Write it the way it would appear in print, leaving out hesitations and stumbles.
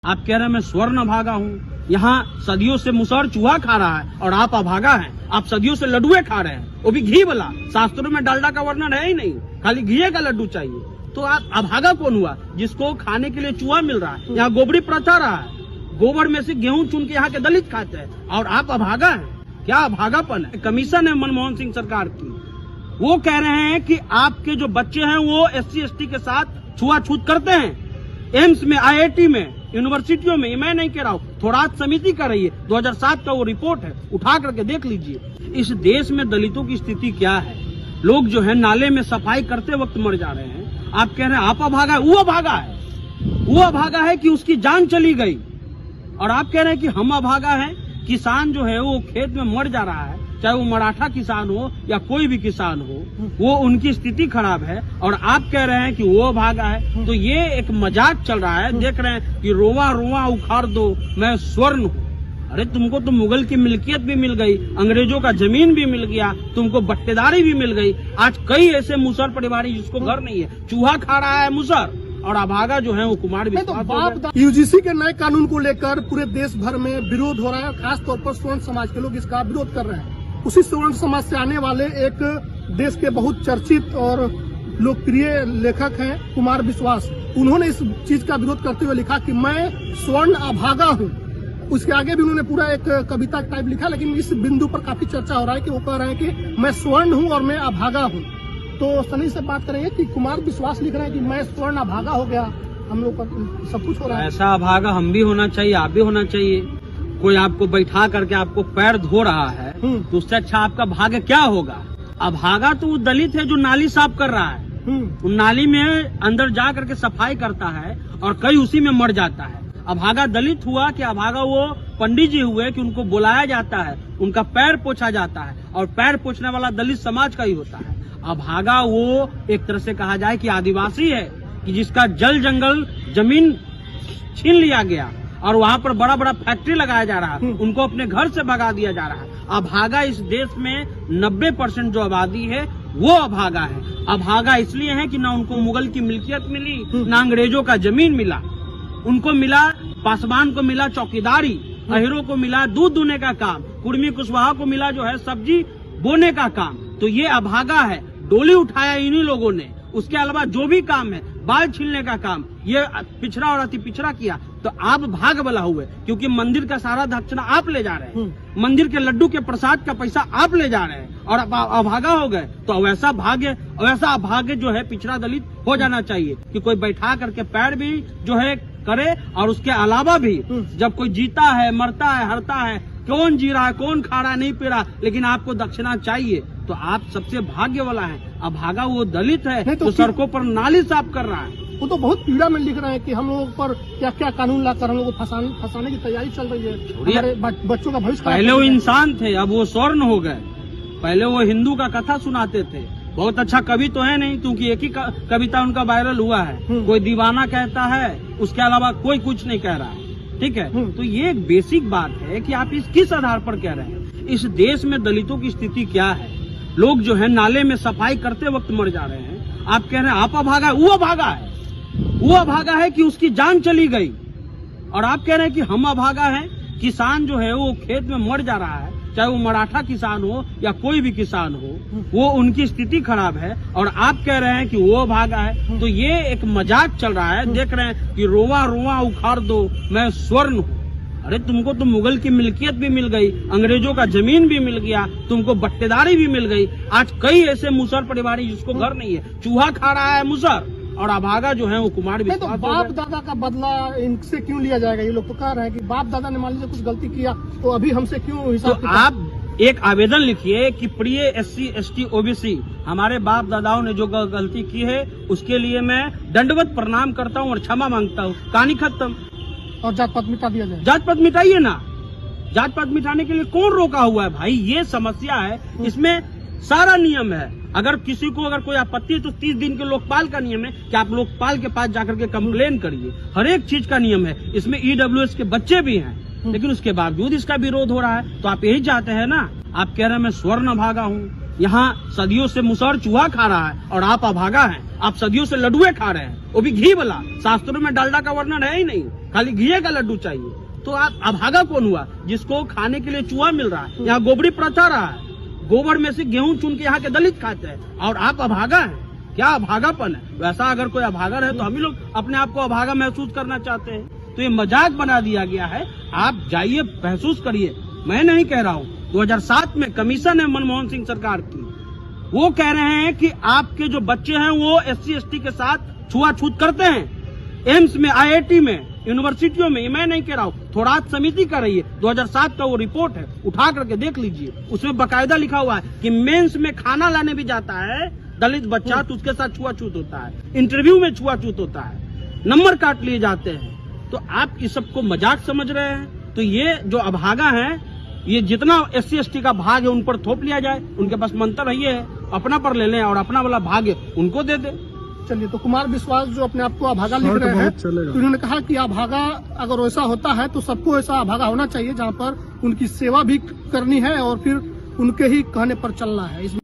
आप कह रहे हैं मैं स्वर्ण अभागा हूँ। यहाँ सदियों से मुसहर चूहा खा रहा है और आप अभागा हैं। आप सदियों से लड्डुए खा रहे हैं, वो भी घी वाला। शास्त्रों में डालडा का वर्णन है ही नहीं, खाली घी का लड्डू चाहिए। तो आप अभागा कौन हुआ? जिसको खाने के लिए चूहा मिल रहा है। यहाँ गोबरी प्रथा रहा है, गोबर में से गेहूं चुन के यहाँ के दलित खाते हैं और आप अभागा हैं। क्या अभागापन है? कमीशन है मनमोहन सिंह सरकार की, वो कह रहे हैं कि आपके जो बच्चे हैं वो SC/ST के साथ छुआछूत करते हैं। एम्स में, IIT में, यूनिवर्सिटियों में, मैं नहीं कह रहा हूँ, थोरात समिति कर रही है, 2007 का वो रिपोर्ट है, उठा करके देख लीजिए। इस देश में दलितों की स्थिति क्या है? लोग जो है नाले में सफाई करते वक्त मर जा रहे हैं। आप कह रहे हैं आप अभागा है। वो अभागा है, वो अभागा है कि उसकी जान चली गई। और आप कह रहे हैं कि हम अभागा हैं। किसान जो है वो खेत में मर जा रहा है, चाहे वो मराठा किसान हो या कोई भी किसान हो, वो उनकी स्थिति खराब है और आप कह रहे हैं कि वो अभागा है। तो ये एक मजाक चल रहा है। देख रहे हैं कि रोवा रोवा उखाड़ दो मैं स्वर्ण हूँ। अरे तुमको तो मुगल की मिल्कियत भी मिल गई, अंग्रेजों का जमीन भी मिल गया, तुमको बट्टेदारी भी मिल गई। आज कई ऐसे मुसहर परिवार जिसको घर नहीं है, चूहा खा रहा है मुसहर, और अभागा जो है वो कुमार विश्वास। UGC के नए कानून को लेकर पूरे देश भर में विरोध हो रहा है। खासतौर पर स्वर्ण समाज के लोग इसका विरोध कर रहे हैं। उसी स्वर्ण समाज से आने वाले एक देश के बहुत चर्चित और लोकप्रिय लेखक हैं कुमार विश्वास। उन्होंने इस चीज का विरोध करते हुए लिखा कि मैं स्वर्ण अभागा हूँ। उसके आगे भी उन्होंने पूरा एक कविता टाइप लिखा, लेकिन इस बिंदु पर काफी चर्चा हो रहा है कि वो कह रहे हैं कि मैं स्वर्ण हूँ और मैं अभागा हूँ। तो सनी से बात करेंगे कि कुमार विश्वास लिख रहे हैं कि मैं स्वर्ण अभागा हो गया, हम लोग का सब कुछ हो रहा है। ऐसा अभागा हम भी होना चाहिए, आप भी होना चाहिए। कोई आपको बैठा करके आपको पैर धो रहा है तो उससे अच्छा आपका भाग्य क्या होगा? अभागा तो वो दलित है जो नाली साफ कर रहा है, उन नाली में अंदर जा करके सफाई करता है और कई उसी में मर जाता है। अभागा दलित हुआ कि अभागा वो पंडित जी हुए कि उनको बुलाया जाता है, उनका पैर पोछा जाता है और पैर पोछने वाला दलित समाज का ही होता है। अभागा वो एक तरह से कहा जाए कि आदिवासी है कि जिसका जल जंगल जमीन छीन लिया गया और वहाँ पर बड़ा बड़ा फैक्ट्री लगाया जा रहा है, उनको अपने घर से भगा दिया जा रहा है। अभागा इस देश में 90% जो आबादी है वो अभागा है। अभागा इसलिए है कि ना उनको मुगल की मिल्कियत मिली, ना अंग्रेजों का जमीन मिला। उनको मिला, पासवान को मिला चौकीदारी, अहिरों को मिला दूध दुहने का काम, कुर्मी कुशवाहा को मिला जो है सब्जी बोने का काम। तो ये अभागा है। डोली उठाया इन्हीं लोगों ने। उसके अलावा जो भी काम है, बाल छीलने का काम, ये पिछड़ा और अति पिछड़ा किया। तो आप भाग वाला हुए क्योंकि मंदिर का सारा दक्षिणा आप ले जा रहे हैं, मंदिर के लड्डू के प्रसाद का पैसा आप ले जा रहे हैं और अभागा हो गए। तो वैसा भाग्य, वैसा अभाग्य जो है पिछड़ा दलित हो जाना चाहिए कि कोई बैठा करके पैर भी जो है करे। और उसके अलावा भी जब कोई जीता है, मरता है, हरता है, कौन जी रहा है, कौन खा रहा है, नहीं पी रहा, लेकिन आपको दक्षिणा चाहिए, तो आप सबसे भाग्य वाला है। अभागा वो दलित है तो सड़कों पर नाली साफ कर रहा है। वो तो बहुत पीड़ा में लिख रहे हैं कि हम लोगों पर क्या क्या कानून लाकर हम लोगों को फंसाने की तैयारी चल रही है, हमारे बच्चों का भविष्य। पहले वो इंसान थे, अब वो स्वर्ण हो गए। पहले वो हिंदू का कथा सुनाते थे। बहुत अच्छा कवि तो है नहीं, क्योंकि एक ही कविता उनका वायरल हुआ है। कोई दीवाना कहता है, उसके अलावा कोई कुछ नहीं कह रहा है। ठीक है, तो ये एक बेसिक बात है कि आप इस किस आधार पर कह रहे हैं? इस देश में दलितों की स्थिति क्या है? लोग जो है नाले में सफाई करते वक्त मर जा रहे हैं। आप कह रहे हैं आप अभागा है। वो अभागा है, वो अभागा है कि उसकी जान चली गई। और आप कह रहे हैं कि हम अभागा हैं। किसान जो है वो खेत में मर जा रहा है, चाहे वो मराठा किसान हो या कोई भी किसान हो, वो उनकी स्थिति खराब है और आप कह रहे हैं कि वो अभागा है। तो ये एक मजाक चल रहा है। देख रहे हैं कि रोवा रोवा उखाड़ दो मैं स्वर्ण हूँ। अरे तुमको तो मुगल की मिल्कियत भी मिल गई, अंग्रेजों का जमीन भी मिल गया, तुमको बट्टेदारी भी मिल गई। आज कई ऐसे मुसहर परिवार जिसको घर नहीं है, चूहा खा रहा है मुसहर, और अभागा जो है वो कुमार विश्वास। तो बाप दादा का बदला इनसे क्यों लिया जाएगा? ये लोग तो कह रहे हैं कि बाप दादा ने मान लीजिए कुछ गलती किया तो अभी हमसे क्यों हिसाब? तो आप एक आवेदन लिखिए कि प्रिय SC/ST OBC, हमारे बाप दादाओं ने जो गलती की है उसके लिए मैं दंडवत प्रणाम करता हूँ और क्षमा मांगता हूँ। कहानी खत्म। और जात पात मिटा दिया जाए। जात पात मिटाइए ना। जात पात मिटाने के लिए कौन रोका हुआ है भाई? ये समस्या है, इसमें सारा नियम है। अगर किसी को अगर कोई आपत्ति है तो 30 दिन के लोकपाल का नियम है कि आप लोकपाल के पास जाकर के कंप्लेन करिए। हर एक चीज का नियम है। इसमें EWS के बच्चे भी हैं, लेकिन उसके बावजूद इसका विरोध हो रहा है। तो आप यही चाहते हैं ना? आप कह रहे हैं मैं स्वर्ण अभागा हूँ, यहाँ सदियों से मुसहर चूहा खा रहा है और आप अभागा हैं। आप सदियों से लड्डुए खा रहे हैं, वो भी घी वाला। शास्त्रों में डालडा का वर्णन है ही नहीं, खाली घी का लड्डू चाहिए। तो आप अभागा कौन हुआ जिसको खाने के लिए चूहा मिल रहा है? यहाँ गोबरी प्रथा रहा है, गोबर में से गेहूं चुन के यहाँ के दलित खाते हैं और आप अभागा हैं। क्या अभागापन है? वैसा अगर कोई अभागा है तो हम ही लोग अपने आप को अभागा महसूस करना चाहते हैं। तो ये मजाक बना दिया गया है। आप जाइए, महसूस करिए। मैं नहीं कह रहा हूँ। 2007 में कमीशन है मनमोहन सिंह सरकार की, वो कह रहे हैं कि आपके जो बच्चे हैं वो SC/ST के साथ छुआछूत करते हैं। एम्स में, IIT में, यूनिवर्सिटियों में, ये मैं नहीं कह रहा हूँ, थोरात समिति कर रही है। 2007 का वो रिपोर्ट है, उठा करके देख लीजिए। उसमें बाकायदा लिखा हुआ है कि मेंस में खाना लाने भी जाता है दलित बच्चा तो उसके साथ छुआछूत होता है, इंटरव्यू में छुआछूत होता है, नंबर काट लिए जाते हैं। तो आप इस सबको मजाक समझ रहे हैं। तो ये जो अभागा हैं, ये जितना SC/ST का भाग है उन पर थोप लिया जाए। उनके पास मंत्र ये है, अपना पर ले लें और अपना वाला भाग है उनको दे दे। चलिए, तो कुमार विश्वास जो अपने आप को अभागा लिख रहे हैं, तो उन्होंने कहा कि अभागा अगर वैसा होता है तो सबको ऐसा अभागा होना चाहिए जहाँ पर उनकी सेवा भी करनी है और फिर उनके ही कहने पर चलना है।